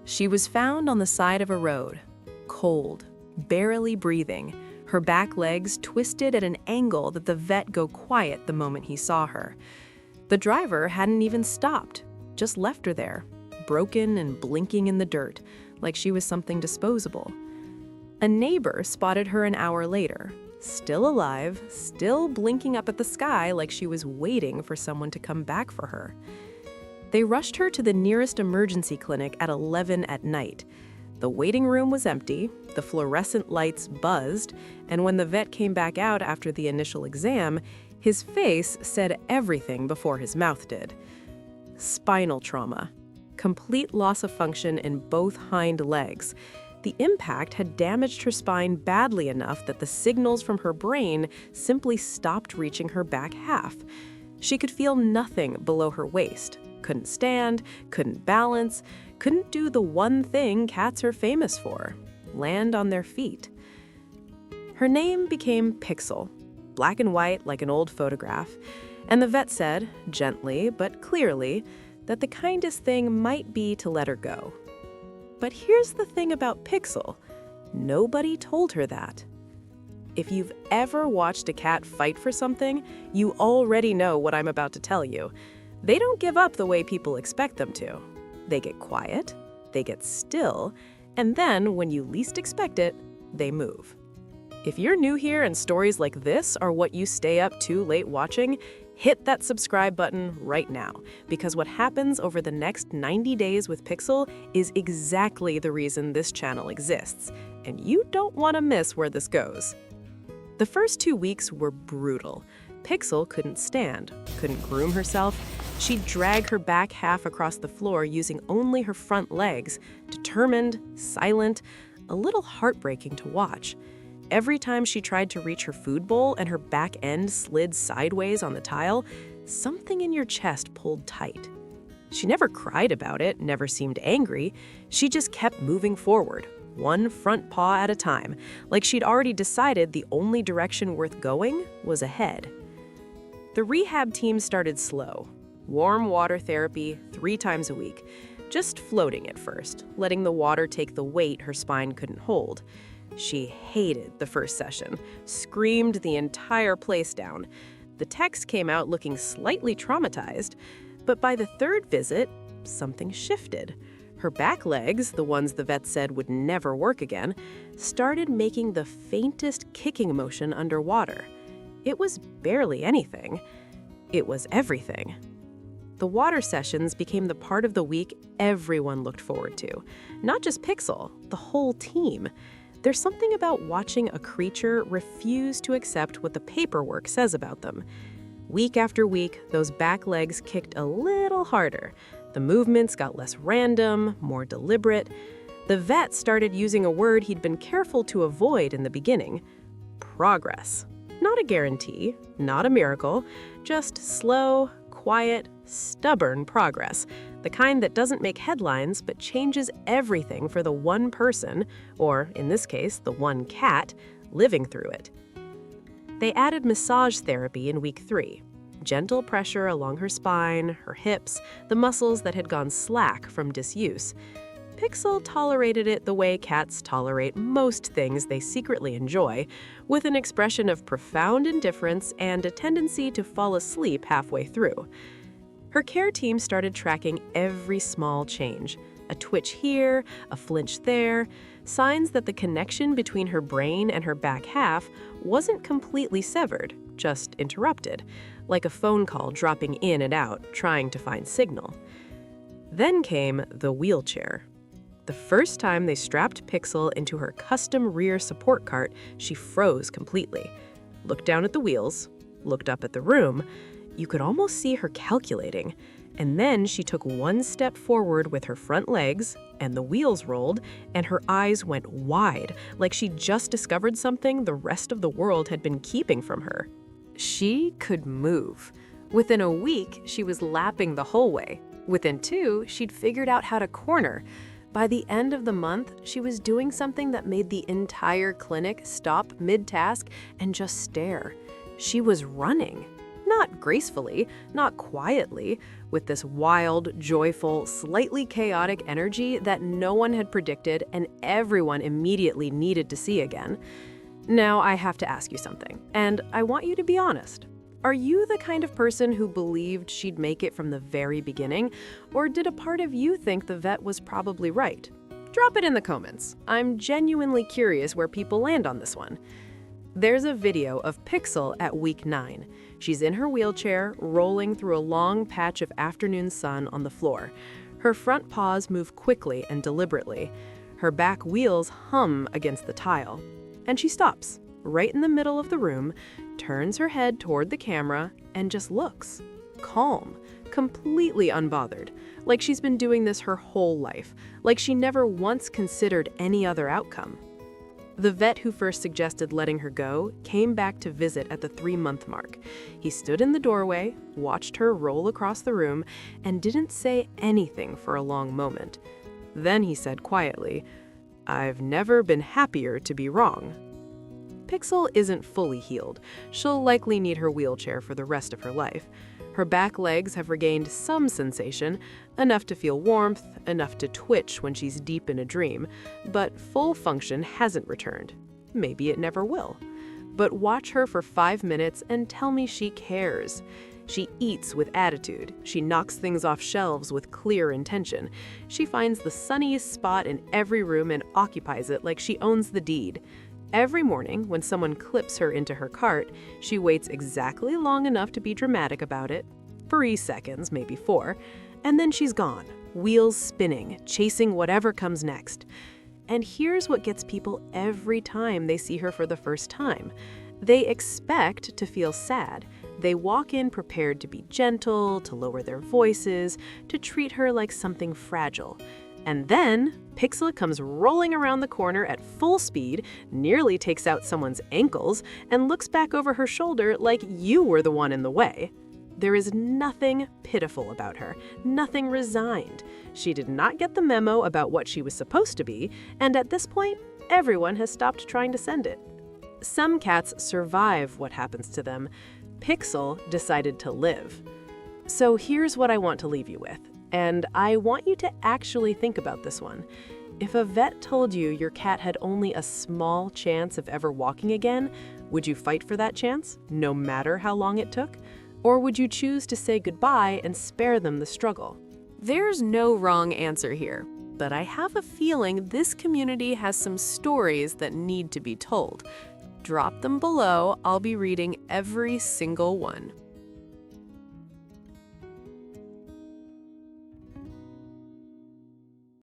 She was found on the side of a road, cold, barely breathing, her back legs twisted at an angle that the vet go quiet the moment he saw her. The driver hadn't even stopped, just left her there, broken and blinking in the dirt, like she was something disposable. A neighbor spotted her an hour later, still alive, still blinking up at the sky like she was waiting for someone to come back for her. They rushed her to the nearest emergency clinic at 11 at night. The waiting room was empty, the fluorescent lights buzzed, and when the vet came back out after the initial exam, his face said everything before his mouth did. Spinal trauma. Complete loss of function in both hind legs. The impact had damaged her spine badly enough that the signals from her brain simply stopped reaching her back half. She could feel nothing below her waist. Couldn't stand, couldn't balance, couldn't do the one thing cats are famous for, land on their feet. Her name became Pixel, black and white like an old photograph, and the vet said, gently but clearly, that the kindest thing might be to let her go. But here's the thing about Pixel. Nobody told her that. If you've ever watched a cat fight for something, you already know what I'm about to tell you. They don't give up the way people expect them to. They get quiet, they get still, and then, when you least expect it, they move. If you're new here and stories like this are what you stay up too late watching, hit that subscribe button right now, because what happens over the next 90 days with Pixel is exactly the reason this channel exists, and you don't want to miss where this goes. The first 2 weeks were brutal. Pixel couldn't stand, couldn't groom herself. She'd drag her back half across the floor using only her front legs, determined, silent, a little heartbreaking to watch. Every time she tried to reach her food bowl and her back end slid sideways on the tile, something in your chest pulled tight. She never cried about it, never seemed angry. She just kept moving forward, one front paw at a time, like she'd already decided the only direction worth going was ahead. The rehab team started slow. Warm water therapy 3 times a week, just floating at first, letting the water take the weight her spine couldn't hold. She hated the first session, screamed the entire place down. The techs came out looking slightly traumatized, but by the 3rd visit, something shifted. Her back legs, the ones the vet said would never work again, started making the faintest kicking motion underwater. It was barely anything. It was everything. The water sessions became the part of the week everyone looked forward to. Not just Pixel, the whole team. There's something about watching a creature refuse to accept what the paperwork says about them. Week after week, those back legs kicked a little harder. The movements got less random, more deliberate. The vet started using a word he'd been careful to avoid in the beginning: progress. Not a guarantee, not a miracle, just slow, quiet, stubborn progress, the kind that doesn't make headlines but changes everything for the one person, or in this case, the one cat, living through it. They added massage therapy in week 3, gentle pressure along her spine, her hips, the muscles that had gone slack from disuse. Pixel tolerated it the way cats tolerate most things they secretly enjoy, with an expression of profound indifference and a tendency to fall asleep halfway through. Her care team started tracking every small change, a twitch here, a flinch there, signs that the connection between her brain and her back half wasn't completely severed, just interrupted, like a phone call dropping in and out, trying to find signal. Then came the wheelchair. The first time they strapped Pixel into her custom rear support cart, she froze completely. Looked down at the wheels, looked up at the room. You could almost see her calculating. And then she took one step forward with her front legs, and the wheels rolled, and her eyes went wide, like she'd just discovered something the rest of the world had been keeping from her. She could move. Within a week, she was lapping the whole way. Within 2, she'd figured out how to corner. By the end of the month, she was doing something that made the entire clinic stop mid-task and just stare. She was running. Not gracefully, not quietly, with this wild, joyful, slightly chaotic energy that no one had predicted and everyone immediately needed to see again. Now I have to ask you something, and I want you to be honest. Are you the kind of person who believed she'd make it from the very beginning, or did a part of you think the vet was probably right? Drop it in the comments. I'm genuinely curious where people land on this one. There's a video of Pixel at week 9. She's in her wheelchair, rolling through a long patch of afternoon sun on the floor. Her front paws move quickly and deliberately. Her back wheels hum against the tile. And she stops, right in the middle of the room, turns her head toward the camera, and just looks. Calm, completely unbothered, like she's been doing this her whole life, like she never once considered any other outcome. The vet who first suggested letting her go came back to visit at the 3-month mark. He stood in the doorway, watched her roll across the room, and didn't say anything for a long moment. Then he said quietly, "I've never been happier to be wrong." Pixel isn't fully healed. She'll likely need her wheelchair for the rest of her life. Her back legs have regained some sensation, enough to feel warmth, enough to twitch when she's deep in a dream, but full function hasn't returned. Maybe it never will. But watch her for 5 minutes and tell me she cares. She eats with attitude. She knocks things off shelves with clear intention. She finds the sunniest spot in every room and occupies it like she owns the deed. Every morning, when someone clips her into her cart, she waits exactly long enough to be dramatic about it, 3 seconds, maybe 4, and then she's gone, wheels spinning, chasing whatever comes next. And here's what gets people every time they see her for the first time. They expect to feel sad. They walk in prepared to be gentle, to lower their voices, to treat her like something fragile. And then, Pixel comes rolling around the corner at full speed, nearly takes out someone's ankles, and looks back over her shoulder like you were the one in the way. There is nothing pitiful about her, nothing resigned. She did not get the memo about what she was supposed to be, and at this point, everyone has stopped trying to send it. Some cats survive what happens to them. Pixel decided to live. So here's what I want to leave you with. And I want you to actually think about this one. If a vet told you your cat had only a small chance of ever walking again, would you fight for that chance, no matter how long it took? Or would you choose to say goodbye and spare them the struggle? There's no wrong answer here, but I have a feeling this community has some stories that need to be told. Drop them below. I'll be reading every single one.